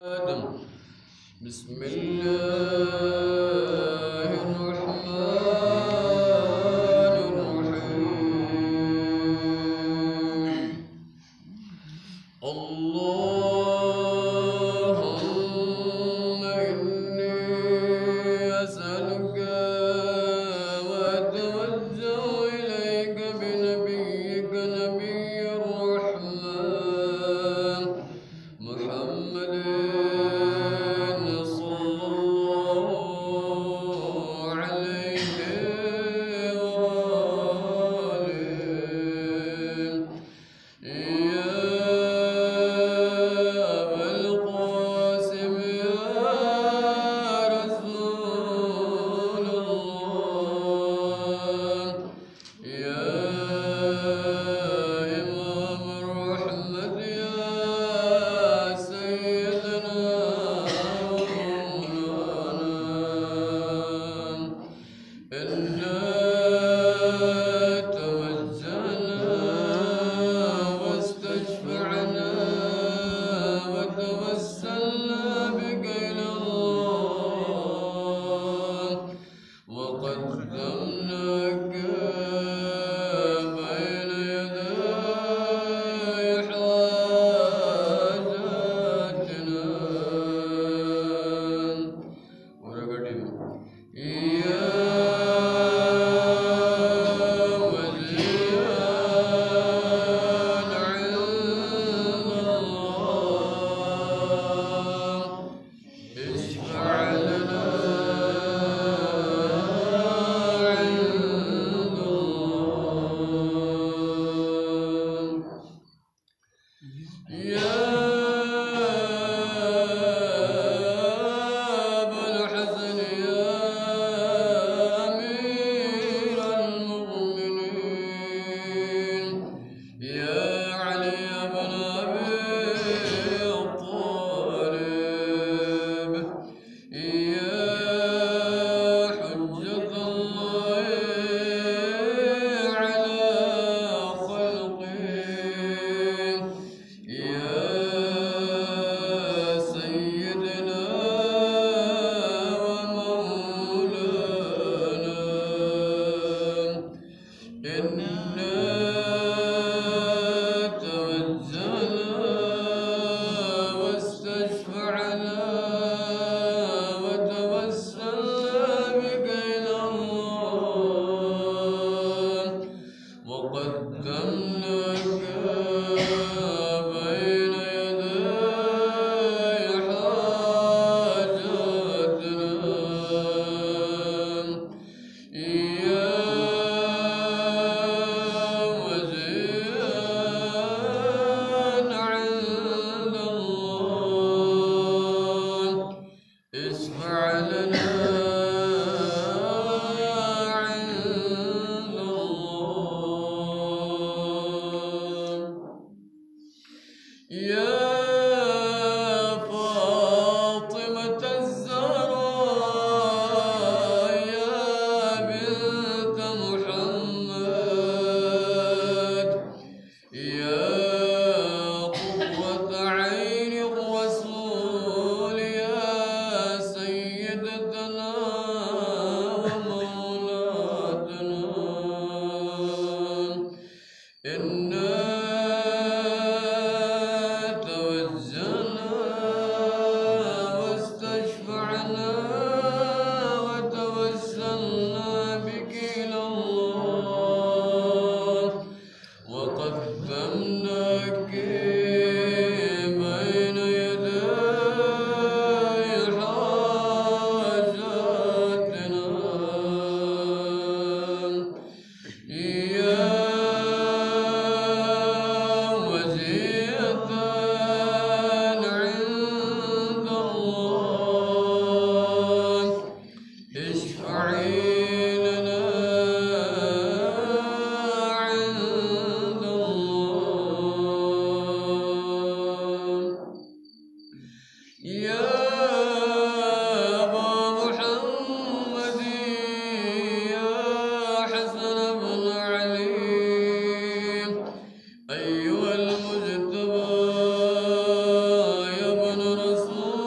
آدم. بسم الله الرحمن الرحيم. اللهم إني أسألك وأتوجه إليك بنبيك نبي الرحمن محمد صلى الله عليه وآله يا أبا القاسم يا رسول الله يا إمام الرحمة يا سيدنا ومولانا إنا توجهنا واستشفعنا وتوسلنا بك إلى الله وقدمناك بين يدي حاجاتنا يا وزيرا عند الله اشفع لنا عند الله يا أبا الحسن يا أمير المؤمنين يا علي بن أبي طالب يا حجة الله على خلقه يا سيدنا ومولانا إنا توجهنا واستشفعنا وتوسلنا بك إلى الله وقدمناك بين يدي حاجاتنا يا وزيرا عند الله اشفع لنا عند الله يا فاطمة الزهراء يا بنت محمد يا قرة عين الرسول يا سيدتنا ومولاتنا إنا توجهنا واستشفعنا وتوسلنا بك إلى الله وقدمناك بين يدي حاجاتنا يا وزيرا عند الله اشفعي لنا عند الله يا أبا محمد يا حسن بن علي أيها المجتبى يا ابن رسول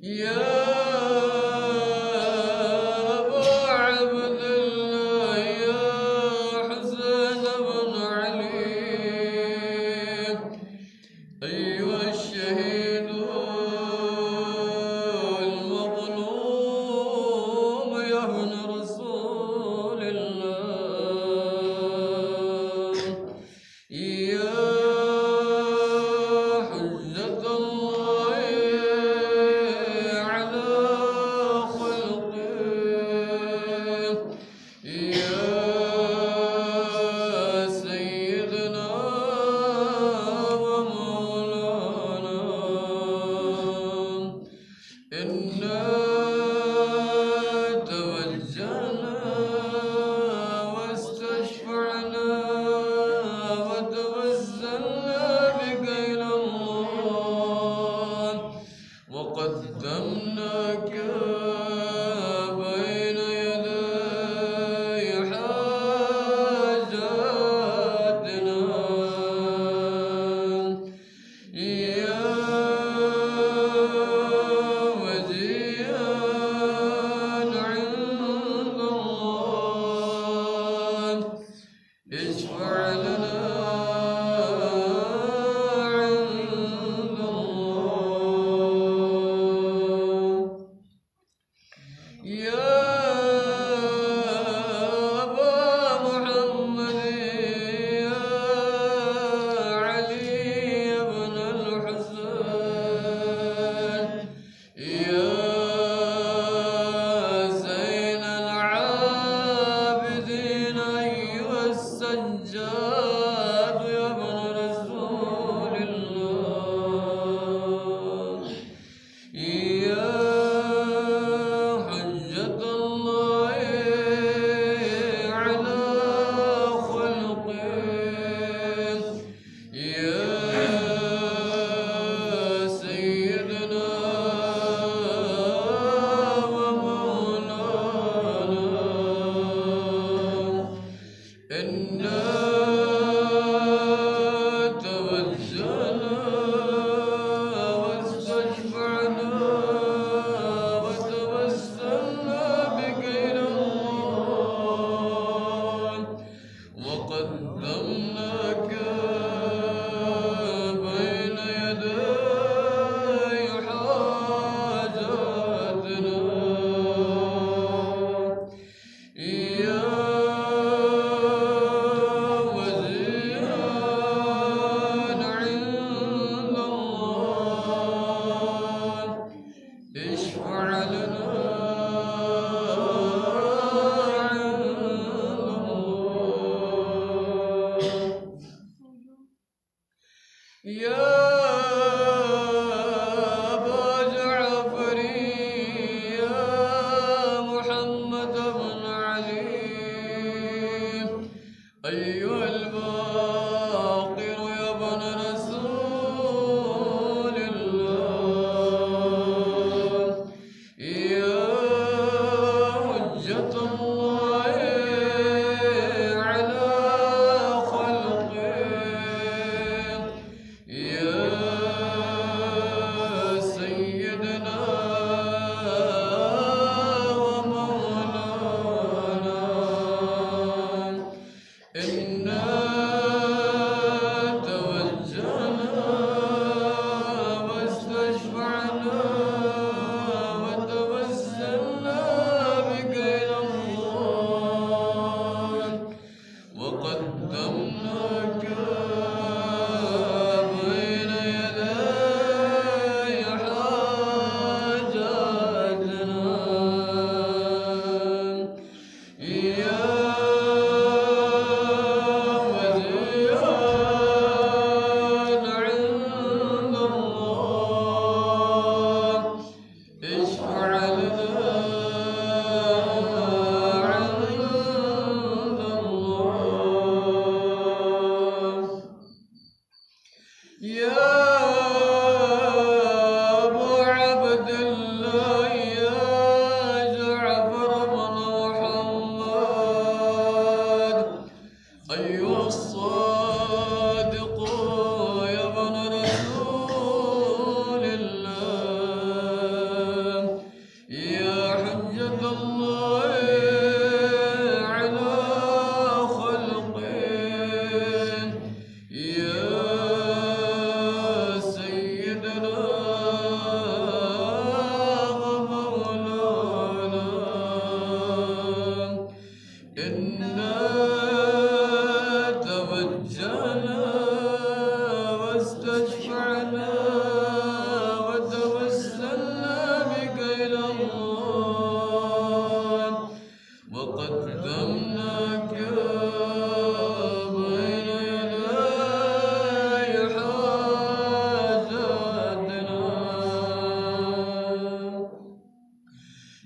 يا أبا عبد الله يا حسين بن علي أيها الشهيد المظلوم يا ابن رسول الله يا حجة الله على خلقه يا سيدنا ومولانا إنا توجهنا واستشفعنا وتوسلنا بك إلى الله وقدمناك بين يدي حاجاتنا يا وجيها عند الله اشفع لنا عند الله يا أبا محمد يا علي بن الحسين يا زين العابدين أيها السجاد يا ابن رسول الله يا حجة الله على خلقه يا سيدنا ومولانا إنا توجهنا واستشفعنا وتوسلنا بك إلى الله وقدمناك بين يدي حاجاتنا يا وجيها عند الله اشفع لنا عند الله يا أبا جعفر يا محمد بن علي أيها الباقر يا ابن رسول الله يا حجة الله على خلقه يا سيدنا ومولانا إنا توجهنا واستشفعنا وتوسلنا بك إلى الله وقدمناك بين يدي حاجاتنا يا وجيها عند الله اشفع لنا عند الله يا أبو عبد الله يا جعفر بن محمد أيها الصادق يا ابن رسول الله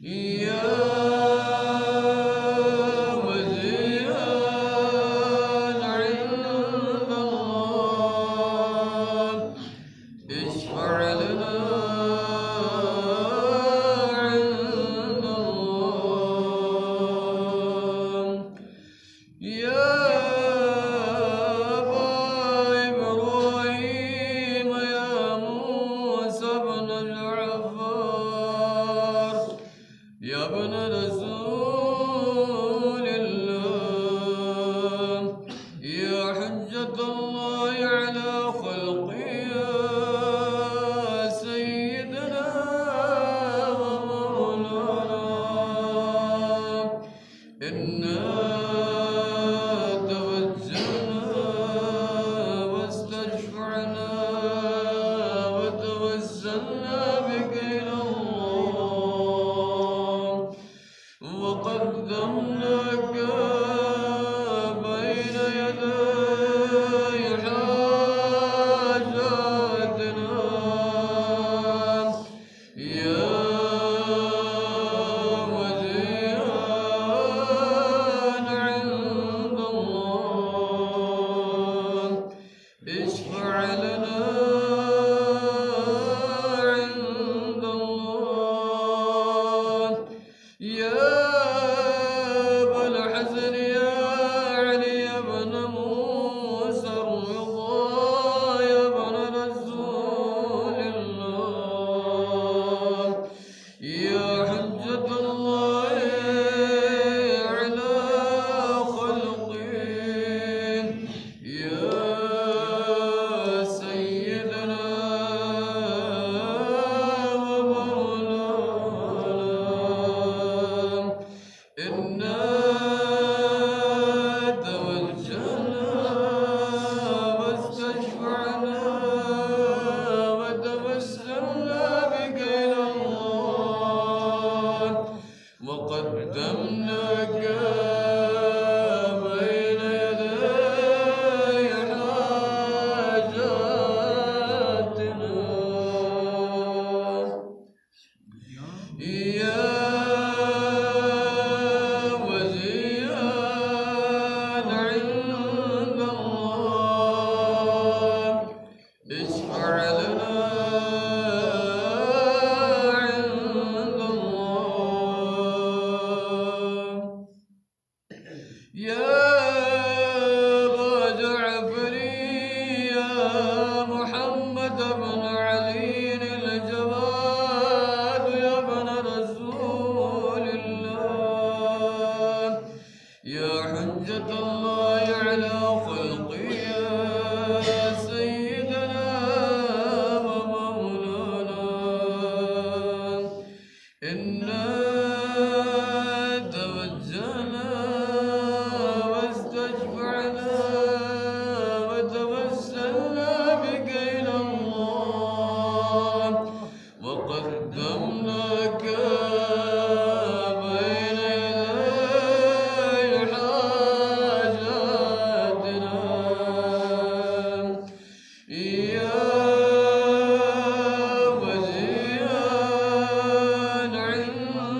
يا وزيان عند الله اشفع لنا عند الله يا أبا إبراهيم يا موسى بن جعفر يا ابن رسول الله يا حجة الله على خلقه يا سيدنا ومولانا إنا توجهنا واستشفعنا وتوسلنا بك إلى الله وقدمناك بين يدي حاجاتنا يا وزيان عند الله اشفع لنا عند الله يا أبا الحسن يا علي بن موسى الرضا يا ابن رسول الله يا حجة الله على خلقه يا سيدنا ومولانا إنا توجهنا واستشفعنا وتوسلنا بك إلى الله وقدمناك بين يدي حاجاتنا يا وزيان عند الله اشفع لنا عند الله يا أبا جعفر يا محمد بن علي الجواد يا ابن رسول الله يا حجة الله على خلقه يا سيدنا ومولانا إنا توجهنا واستشفعنا وتوسلنا بك إلى الله وقدمناك بين يدي حاجاتنا يا وزيان عند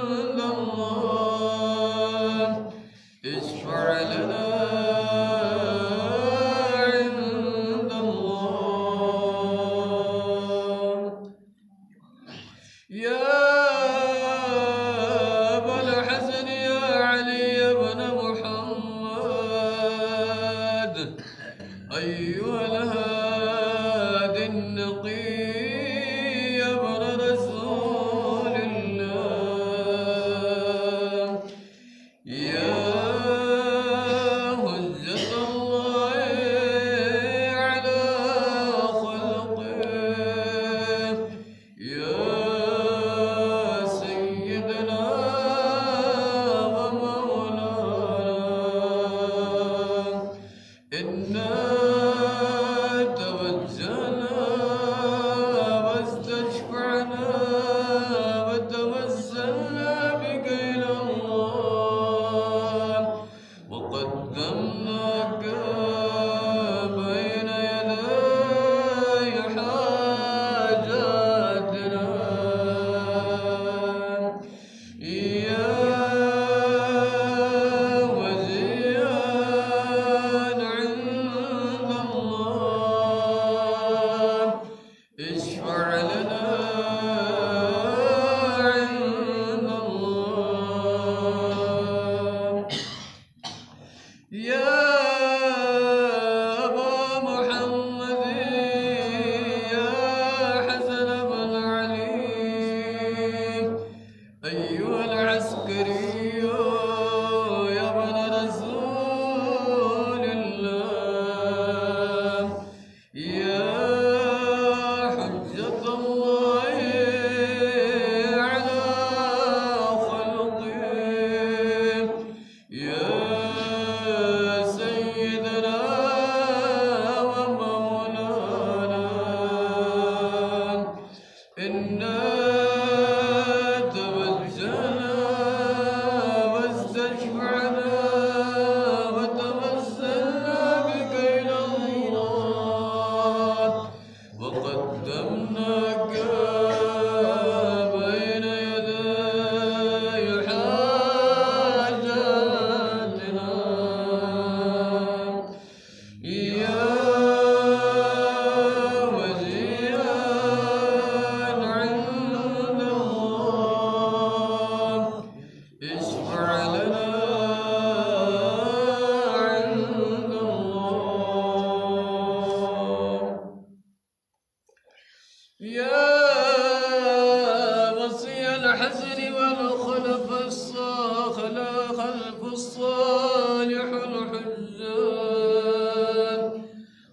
الخلف الصالح الحجاج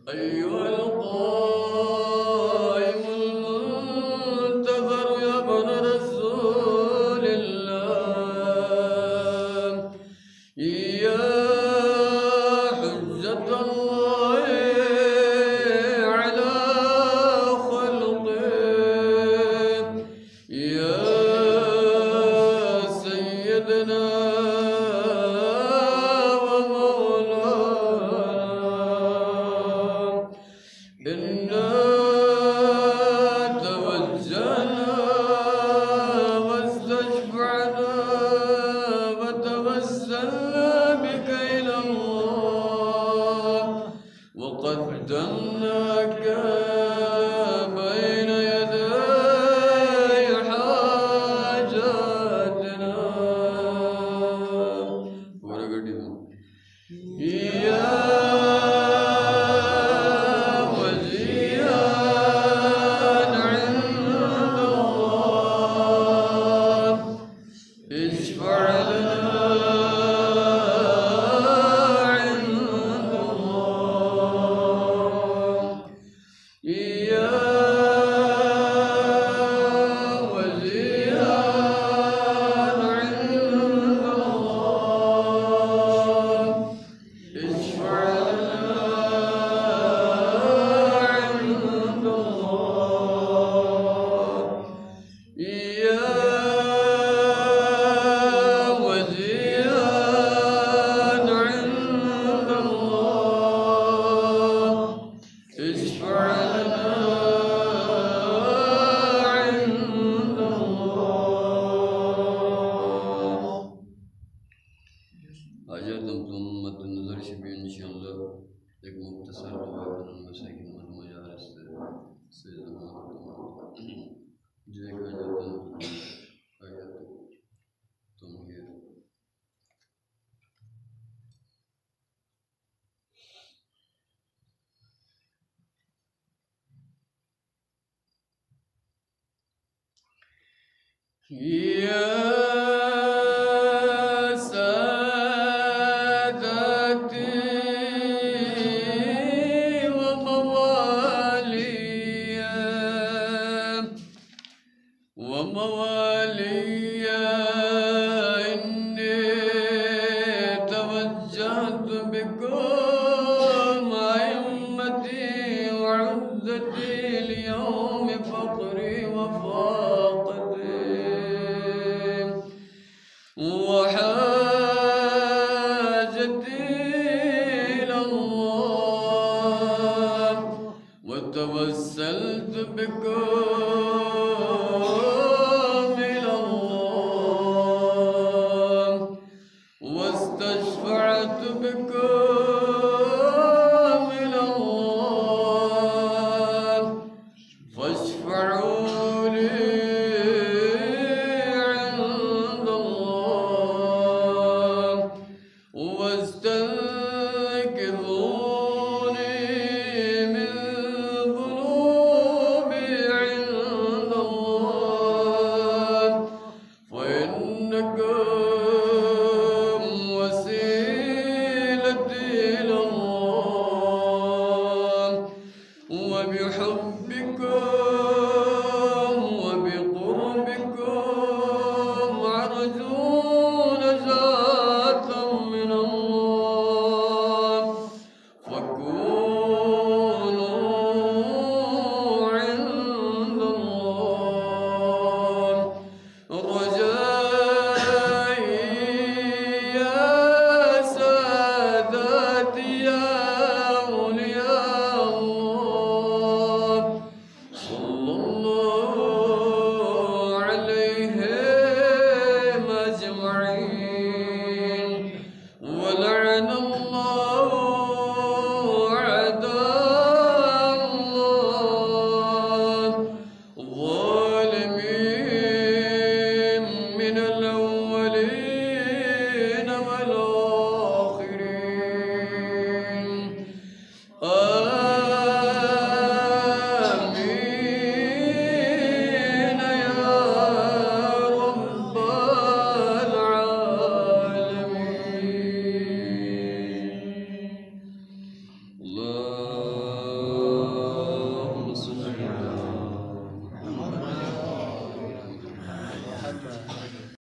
أيها القائم المنتظر يا ابن رسول الله يا حجة الله على خلقه يا سيدنا ومولانا إنا توجهنا واستشفعنا وتوسلنا بك إلى الله وقدمناك بين يدي حاجاتنا يا وزيرا عند الله اشفع لنا عند الله يا وزيرا عند الله اشفع لنا عند الله يا وزيرا عند الله اشفع لنا عند الله حاجاتم तुम मद्द नजर शबी इंशाअल्लाह एक मुख्तसर दुआ करने मसाकिन मद मजालिस से जे हाजत तुम ये يا سادتي وموالي إني توجهت بكم أئمتي وعزتي اليوم فقري وفاقتي وحاجتي إلى الله وتوسلت بكم إلى الله واستشفعت بكم إلى الله فاشفعوا لي عند الله واستنقذوني من ذنوبي عند الله فإنكم